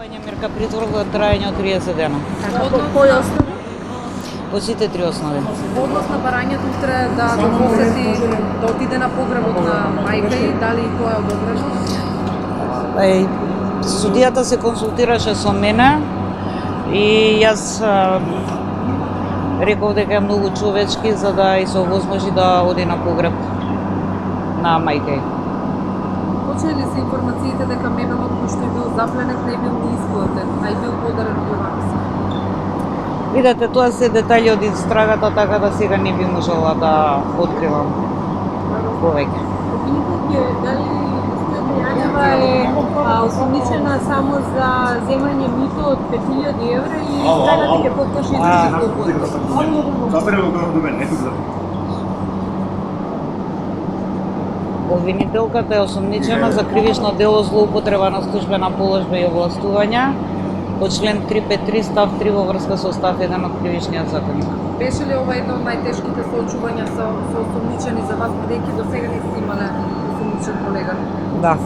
Вања мерка притвор во трајање од 30 дена. Така, по кој основа? По сите три основи. Односно барањето утре да го посети, да отиде на погребот на мајка и дали и тоа е одобрено? Судијата се консултираше со мене и јас реков дека е многу човечки за да и се овозможи да оди на погреб на мајка. Точни ли се информациите дека мебелот кој што е бил запленет не бил ни исплатен, а и бил подарен од Јованов? Видете, тоа се детали од истрагата, така да сега не би можела да откривам повеќе. Обвинителите дали Стојко Јанева е осомничена само за земање мито од 5000 евра и истрагата ќе поточи Обвинителката е осомничена за кривично дело злоупотреба на службена положба и овластувања по член 353 став 3 во врска со став 1 од кривичниот законник. Беше ли ова едно од најтешките соочувања со осомничени за вас, бидејќи до сега не сте имале осомничен колега? Да.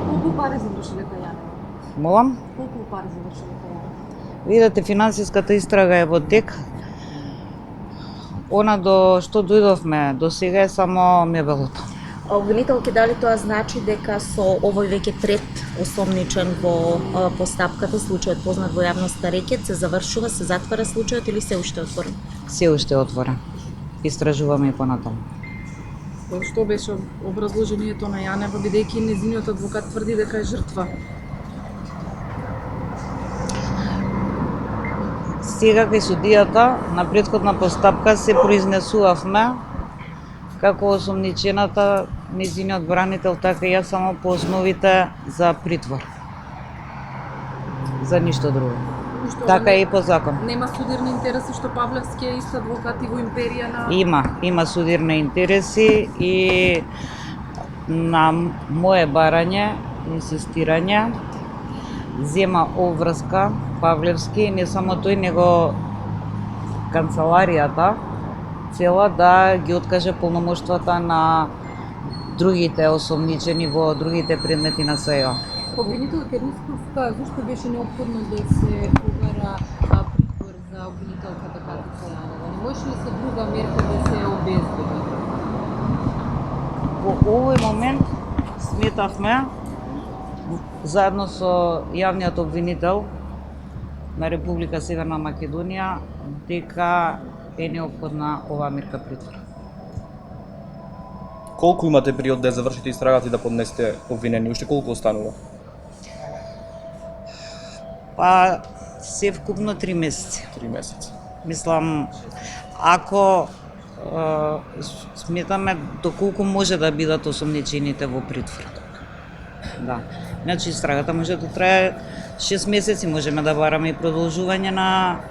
Колку пари завршиле кај Јанева? Молам? Колку пари завршиле кај Јанева? Видете, финансиската истрага е во тек. Она до што дојдовме до сега е само мебелото. Обвинителки, дали тоа значи дека со овој веќе трет осомничен во постапката, случајот познат во јавноста рекет, се завршува, се затвара случајот или се уште отворен? Се уште отворен. Истражуваме и понатаму. Што беше образложението на Јанева, бидејќи незиниот адвокат тврди дека е жртва? Сега кај судијата на претходна постапка се произнесувавме како осомничената, незиниот бранител, така и јас само по основите за притвор. За ништо друго. Така и по закон. Нема судирни интереси што Павлевски е ист адвокат и во империја на... Има судирни интереси и на мое барање, инсистирање, зема обврска Павлевски, не само тој, него канцеларијата цела да ги откаже полномоштвата на другите осомничени во другите предмети на СЈО. Обвинителка Рисковска, зашто беше неопходно да се побара притвор за обвинителката Катица Јанева? Не може ли се друга мерка да се обезбеди? Во овој момент сметавме заедно со јавниот обвинител на Република Северна Македонија дека е неопходна оваа мерка притвор. Колку имате период да завршите истрагата и да поднесете обвинени? Уште колку останува? Па се вкупно 3 месеци. 3 месеци. Мислам, ако сметаме доколку може да бидат осомничените во притвор. Да. Значи истрагата може да трае 6 месеци, можеме да бараме и продолжување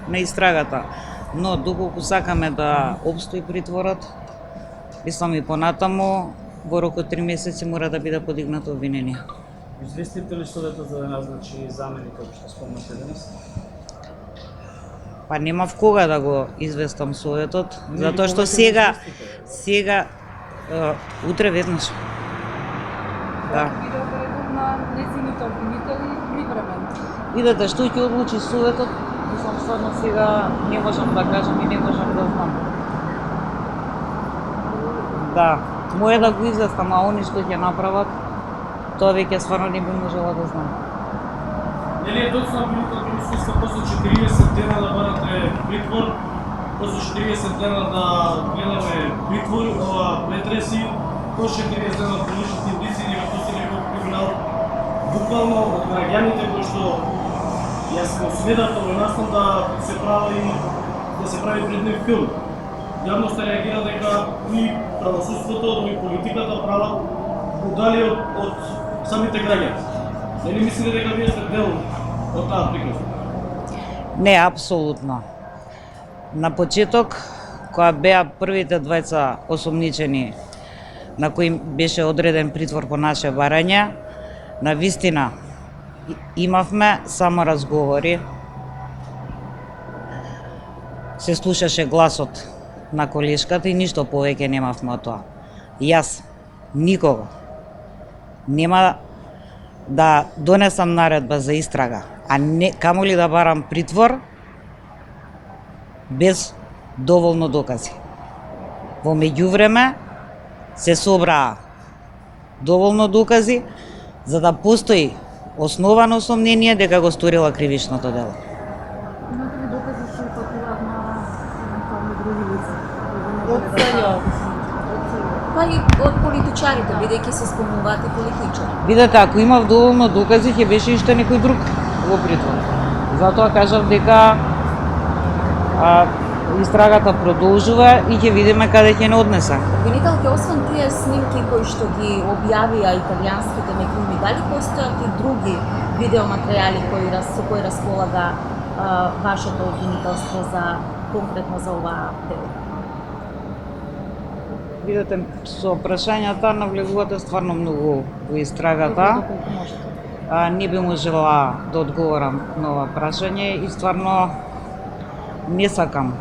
на истрагата. Но доколку сакаме да обстои притворот, мислам и понатаму, во рок од 3 месеци мора да биде подигнато обвинение. Известите ли судата за да назначи заменик, како што спомнате денес? Па немав кога да го известам советот, затоа што сега утре веднаш. Да. На незините обвинители привремен. Видете што ќе одлучи советот, мислам стварно сега не можам да кажам и не можам да знам. Да, моје да го известам, а они што ќе направат, тоа веќе стварно не би можела да знам. Нели е доцна обвинителка Рисковска после 40 дена да барате притвор, после 40 дена да гледаме притвор, претреси, после 40 дена поличните индици или како се некој криминал, буквално од граѓаните кои што јас го сведател и настан да се прави пред нив филм. Јавноста реагира дека и правосудството и политиката прават удали од самите граѓани. Нели мислите дека вие сте дел од таа приказна? Не, апсолутно. На почеток, кога беа првите двајца осомничени на кои беше одреден притвор по наше барање, на вистина имавме само разговори, се слушаше гласот на колешката и ништо повеќе немавме од тоа. Јас никого нема да донесам наредба за истрага, а не камоли да барам притвор без доволно докази. Во меѓувреме се собраа доволно докази за да постои основано сомнение дека го сторила кривичното дело. Имате ли докази што упатуваат на евентуални други лица? Па и од политичарите, бидејќи се спомнуваат и политичари. Видете, ако имав доволно докази, ќе беше иште некој друг во притвор. Затоа кажав дека истрагата продолжува и ќе видиме каде ќе не однесе. Обвинителки, освен тие снимки кои што ги објавија италијанските медиуми, дали постојат и други видеоматеријали со кои располага вашето обвинителство за конкретно за оваа дело? Видете, со прашањата навлегувате стварно многу во истрагата. Доколку можете. Не би можела да одговорам на ова прашање и стварно не сакам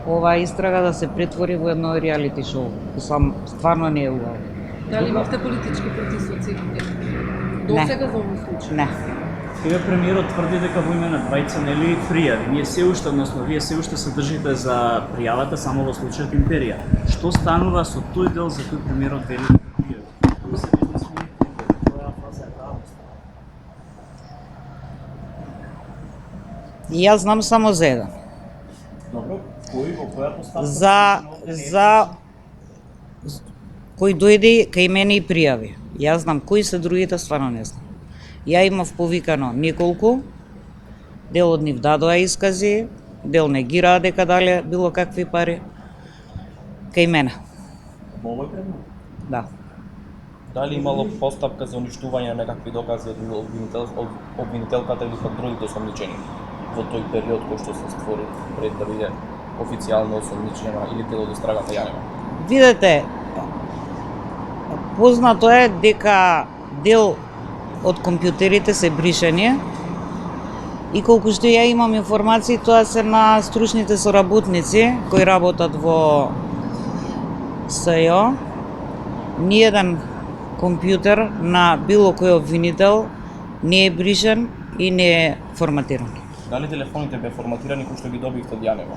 оваа истрага да се претвори во едно реалити шоу. Стварно не е убаво. Дали имавте политички притисоци до Не. сега за овој случај? Не. Сега премиерот тврди дека во име на двајца нели пријави. Ние се уште, односно вие се уште се држите за пријавата само во случајот Империја. Што станува со тој дел за кој премиерот вели дека пријави? Кои се бизнесмени, која фаза е таа? И јас знам само за еден. Добро, кој во која поставка? За кој дојде кај мене и пријави. Јас знам кои се другите, стварно не знам. Ја имав повикано неколку, дел од нив дадоа искази, дел негираа дека дале било какви пари. Кај мене, Во овој предмет? да. Дали имало постапка за уништување на некакви докази од обвинителката или пак другите осомничени во тој период кој што се створи пред да биде официјално осомничена или дел од истрагата јавена? Видете, познато е дека дел од компјутерите се бришени и колку што ја имам информации, тоа се на стручните соработници кои работат во СЈО. Ниеден компјутер на било кој обвинител не е бришен и не е форматиран. Дали телефоните беа форматирани кои што ги добивте од Јанева?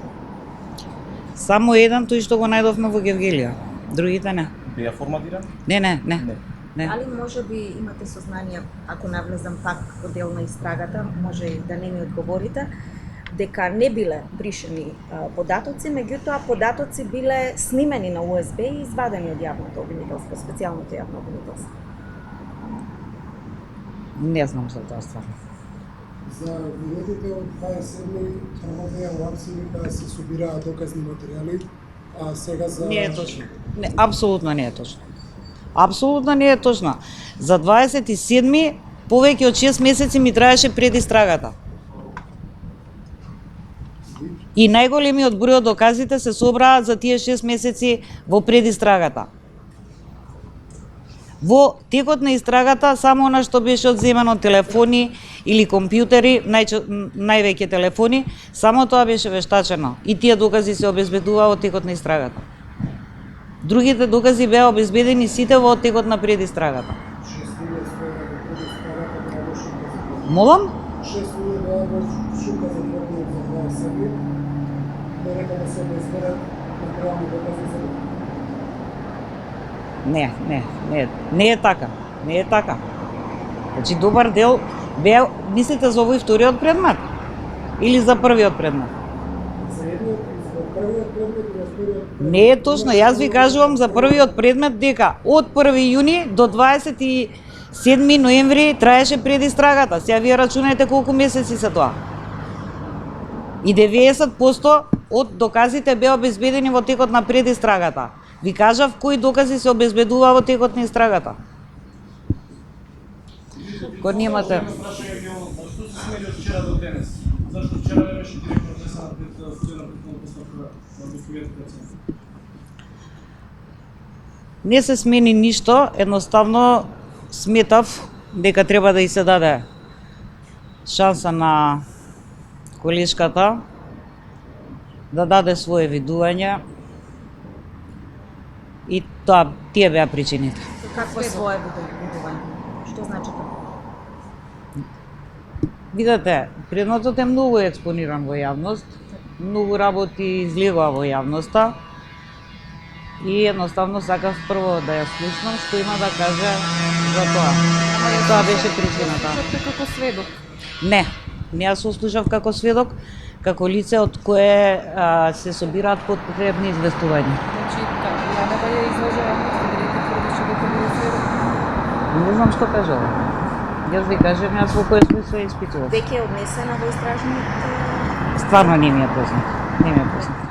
Само еден, тој што го најдовме во Гевгелија. Другите не. Беа форматирани? Не. Не. Али може би имате сознание, ако навлезам пак во дел на истрагата, може и да не ми одговорите, дека не биле бришени податоци, меѓутоа податоци биле снимени на USB и извадени од јавното обвинителство, специјалното јавно обвинителство. Не знам за тоа стварно. За минутите од 27 работеја лапси да се собираат доказни материјали, а сега за... Не е точно. Не, апсолутно не е точно. Апсолутно не е точно. За 27 повеќе од 6 месеци ми траеше пред истрагата. И најголемиот број од доказите се собраат за тие 6 месеци во предистрагата. Во текот на истрагата само она што беше одземано телефони или компјутери, највеќе телефони, само тоа беше вештачено и тие докази се обезбедуваа во текот на истрагата. Другите докази беа обезбедени сите во текот на предистрагата. 6 луѓе стоеа во предистрагата на Шука. Молам? 6 луѓе беа во Шука затворени за 27, додека да се обезбедат материјални докази за Не е така. Не е така. Значи добар дел беа, мислите за овој вториот предмет или за првиот предмет? за едниот и за првиот предмет и за вториот предмет. Не е точно, јас ви кажувам за првиот предмет дека од 1 јуни до 27 ноември траеше предистрагата. Сега вие рачунајте колку месеци се тоа. И 90% од доказите беа обезбедени во текот на предистрагата. Ви кажав кои докази се обезбедуваа во текот на истрагата. Кога немате... Прашање ги што се смени од вчера до денес? Зашто вчера не беше директор внесена пред судена претhodна постапка на господин председател? Не се смени ништо, едноставно сметав дека треба да и се даде шанса на колешката да даде свое видување и тие беа причините. Какво свое видување? Што значи тоа? Видете, предметот е многу експониран во јавност, многу работи излегува во јавноста и едноставно сакав прво да ја слушнам што има да каже за тоа. Тоа беше причината. Слушавте како сведок. Не, не ја сослушав како сведок, како лице од кое се собираат потребни известувања. Значи, Јанева ја излажа јавност, бидејќи тврдеше дека бил сведок. Не знам што кажала. Јас ви кажем, јас во кој смисла ја испитував. Веќе е однесена во истражниот Стварно не ми е познат. Не ми е познат.